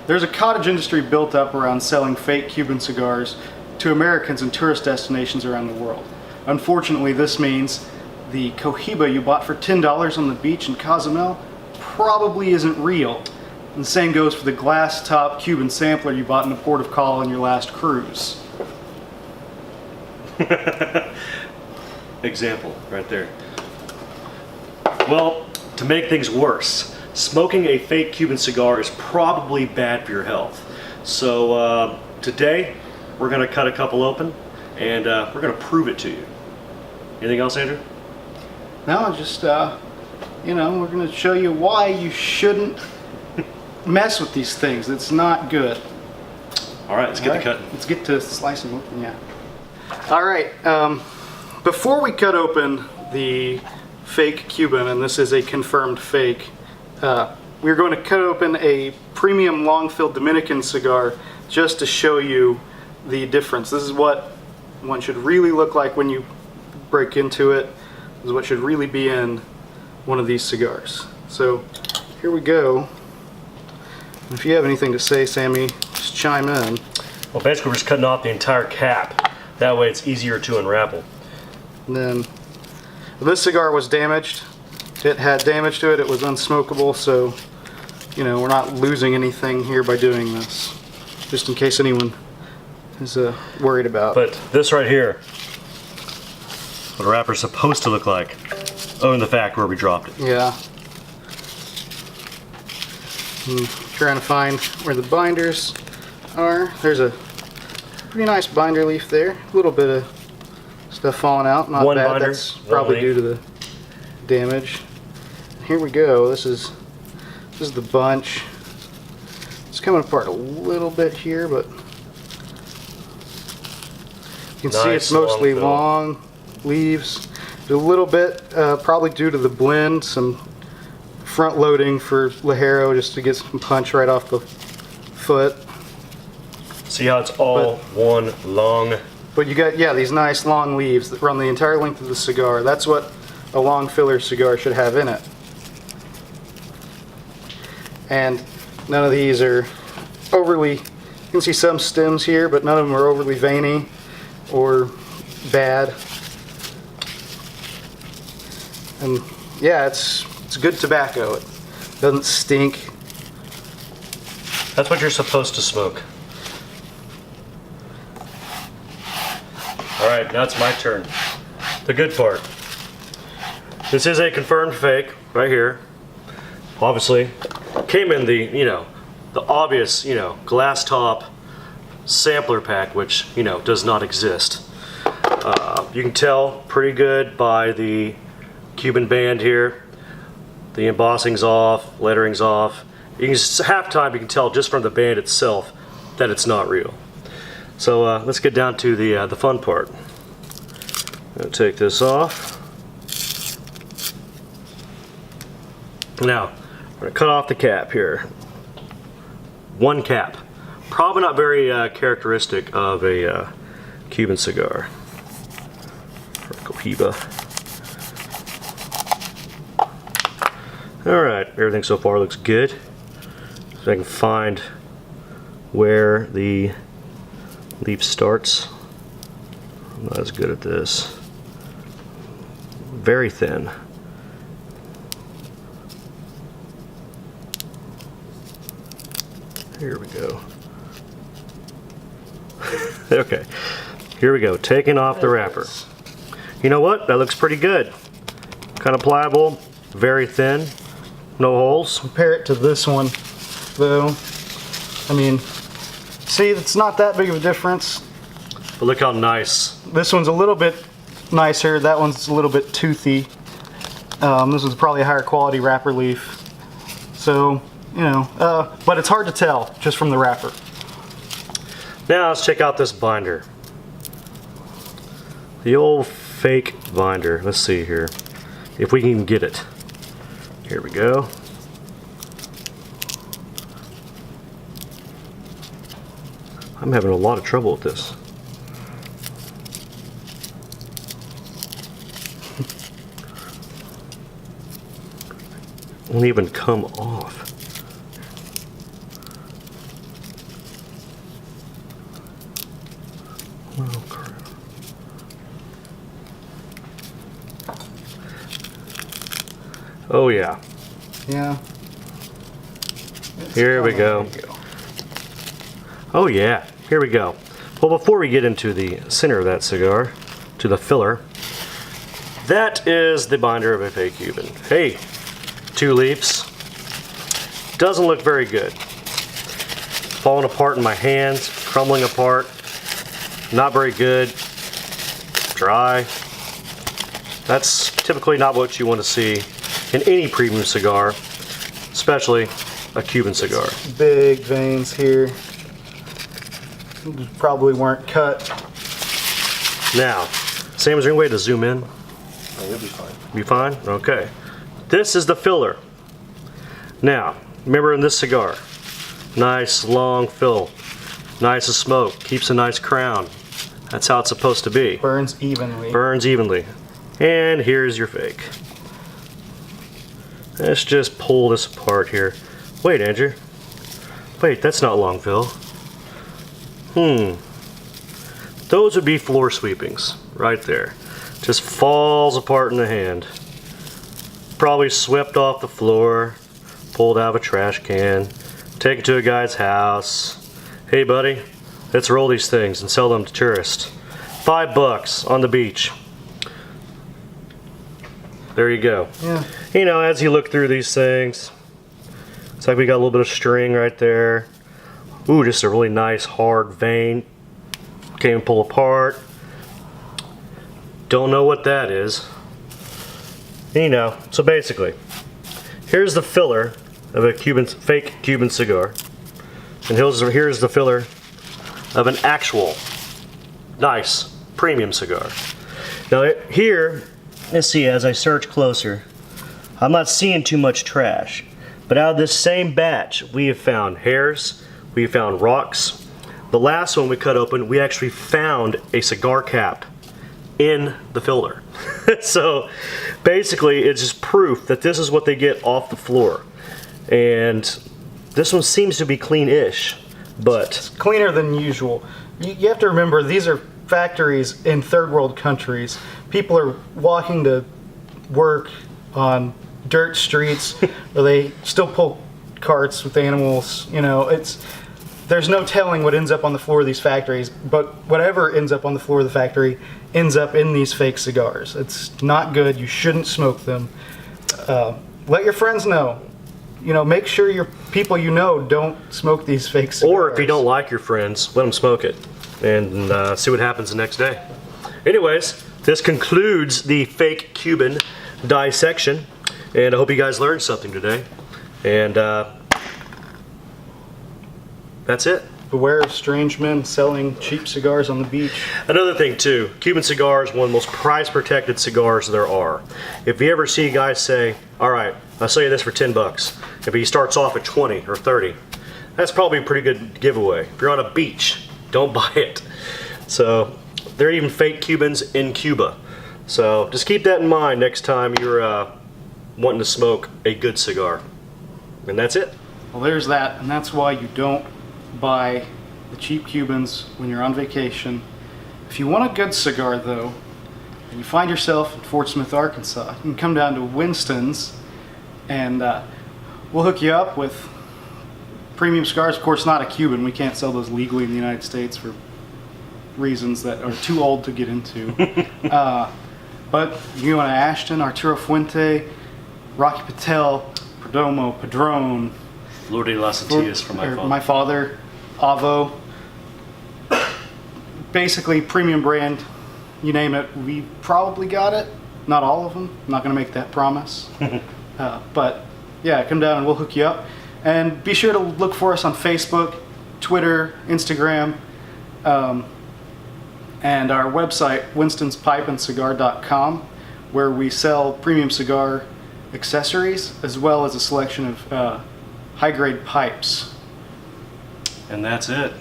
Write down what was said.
There's a cottage industry built up around selling fake Cuban cigars to Americans in tourist destinations around the world. Unfortunately, this means the Cohiba you bought for $10 on the beach in Cozumel probably isn't real. And the same goes for the glass top Cuban sampler you bought in a port of call on your last cruise. Example right there. Well, to make things worse, smoking a fake Cuban cigar is probably bad for your health. So today we're going to cut a couple open and we're going to prove it to you. Anything else, Andrew? No, just you know, we're going to show you why you shouldn't mess with these things. It's not good. All right, let's get to cutting. Let's get to slicing open, yeah. All right, before we cut open the fake Cuban, and this is a confirmed fake, we're going to cut open a premium long-filled Dominican cigar just to show you the difference. This is what one should really look like when you break into it. This is what should really be in one of these cigars. So here we go. If you have anything to say, Sammy, just chime in. Well, basically we're just cutting off the entire cap. That way it's easier to unravel. And then this cigar was damaged. It had damage to it. It was unsmokable, so you know, we're not losing anything here by doing this. Just in case anyone is worried about. But this right here, what a wrapper's supposed to look like, other than the fact where we dropped it. Yeah. I'm trying to find where the binders are. There's a pretty nice binder leaf there. A little bit of stuff falling out. Not one bad. binder, That's probably due to the damage. Here we go. This is the bunch. It's coming apart a little bit here, but you can see it's mostly long leaves. A little bit, probably due to the blend, some front loading for Ligero just to get some punch right off the foot. See how it's all one long. But you got, yeah, these nice long leaves that run the entire length of the cigar. That's what a long filler cigar should have in it. And none of these are overly, you can see some stems here, but none of them are overly veiny or bad. And yeah, it's good tobacco. It doesn't stink. That's what you're supposed to smoke. All right, now it's my turn. The good part. This is a confirmed fake right here. Obviously, came in the, you know, the obvious, you know, glass top sampler pack, which, you know, does not exist. You can tell pretty good by the Cuban band here. The embossing's off, lettering's off. You can half time you can tell just from the band itself that it's not real. So let's get down to the fun part. I'm gonna take this off. Now we're gonna cut off the cap here. One cap, probably not very characteristic of a Cuban cigar or Cohiba. All right, everything so far looks good. So I can find where the leaf starts. I'm not as good at this. Very thin. Here we go. Okay, here we go. Taking off the wrapper. You know what? That looks pretty good. Kind of pliable, very thin, no holes. Compare it to this one, though. I mean, see, it's not that big of a difference. But look how nice. This one's a little bit nicer. That one's a little bit toothy. This was probably a higher quality wrapper leaf. So, you know, but it's hard to tell just from the wrapper. Now let's check out this binder. The old fake binder. Let's see here. If we can get it. Here we go. I'm having a lot of trouble with this. Won't even come off. Oh yeah. Yeah. Here we go. Oh yeah, here we go. Well, before we get into the center of that cigar, to the filler, that is the binder of a fake Cuban. Hey, 2 leaves. Doesn't look very good. Falling apart in my hands, crumbling apart. Not very good. Dry. That's typically not what you want to see in any premium cigar, especially a Cuban cigar. Big veins here. Probably weren't cut. Now, Sam, is there any way to zoom in? Oh, you'll be fine. Be fine? Okay. This is the filler. Now, remember in this cigar, nice long fill, nice as smoke, keeps a nice crown. That's how it's supposed to be. Burns evenly. Burns evenly. And here's your fake. Let's just pull this apart here. Wait, Andrew. Wait, that's not long fill. Those would be floor sweepings right there. Just falls apart in the hand. Probably swept off the floor, pulled out of a trash can, take it to a guy's house. Hey buddy, let's roll these things and sell them to tourists. $5 on the beach. There you go. Yeah. You know, as you look through these things, it's like we got a little bit of string right there. Ooh, just a really nice hard vein. Can't even pull apart. Don't know what that is. You know, so basically, here's the filler of a fake Cuban cigar. And here's the filler of an actual nice premium cigar. Now here, let's see, as I search closer, I'm not seeing too much trash. But out of this same batch, we have found hairs, we have found rocks. The last one we cut open, we actually found a cigar cap in the filler. So basically it's just proof that this is what they get off the floor. And this one seems to be clean-ish, but It's cleaner than usual. You have to remember, these are factories in third world countries. People are walking to work on dirt streets, or they still pull carts with animals. You know, there's no telling what ends up on the floor of these factories, but whatever ends up on the floor of the factory ends up in these fake cigars. It's not good. You shouldn't smoke them. Let your friends know. You know, make sure your people you know don't smoke these fake cigars. or if you don't like your friends, let them smoke it and see what happens the next day. Anyways, this concludes the fake Cuban dissection, and I hope you guys learned something today. And that's it. Beware of strange men selling cheap cigars on the beach. Another thing too, Cuban cigar is one of the most price protected cigars there are. If you ever see guys say, all right, I'll sell you this for $10. If he starts off at 20 or 30, that's probably a pretty good giveaway. If you're on a beach, don't buy it. So there are even fake Cubans in Cuba. So just keep that in mind next time you're wanting to smoke a good cigar. And that's it. Well, there's that, and that's why you don't buy the cheap Cubans when you're on vacation. If you want a good cigar, though, and you find yourself in Fort Smith, Arkansas, you can come down to Winston's, and we'll hook you up with premium cigars. Of course, not a Cuban. We can't sell those legally in the United States for reasons that are too old to get into. But you want an Ashton, Arturo Fuente, Rocky Patel, Perdomo, Padron, Flor de las Antillas for my father, Avo. Basically, premium brand, you name it, we probably got it. Not all of them. I'm not going to make that promise. But yeah, come down and we'll hook you up. And be sure to look for us on Facebook, Twitter, Instagram, and our website, winstonspipeandcigar.com, where we sell premium cigar accessories as well as a selection of high-grade pipes. And that's it.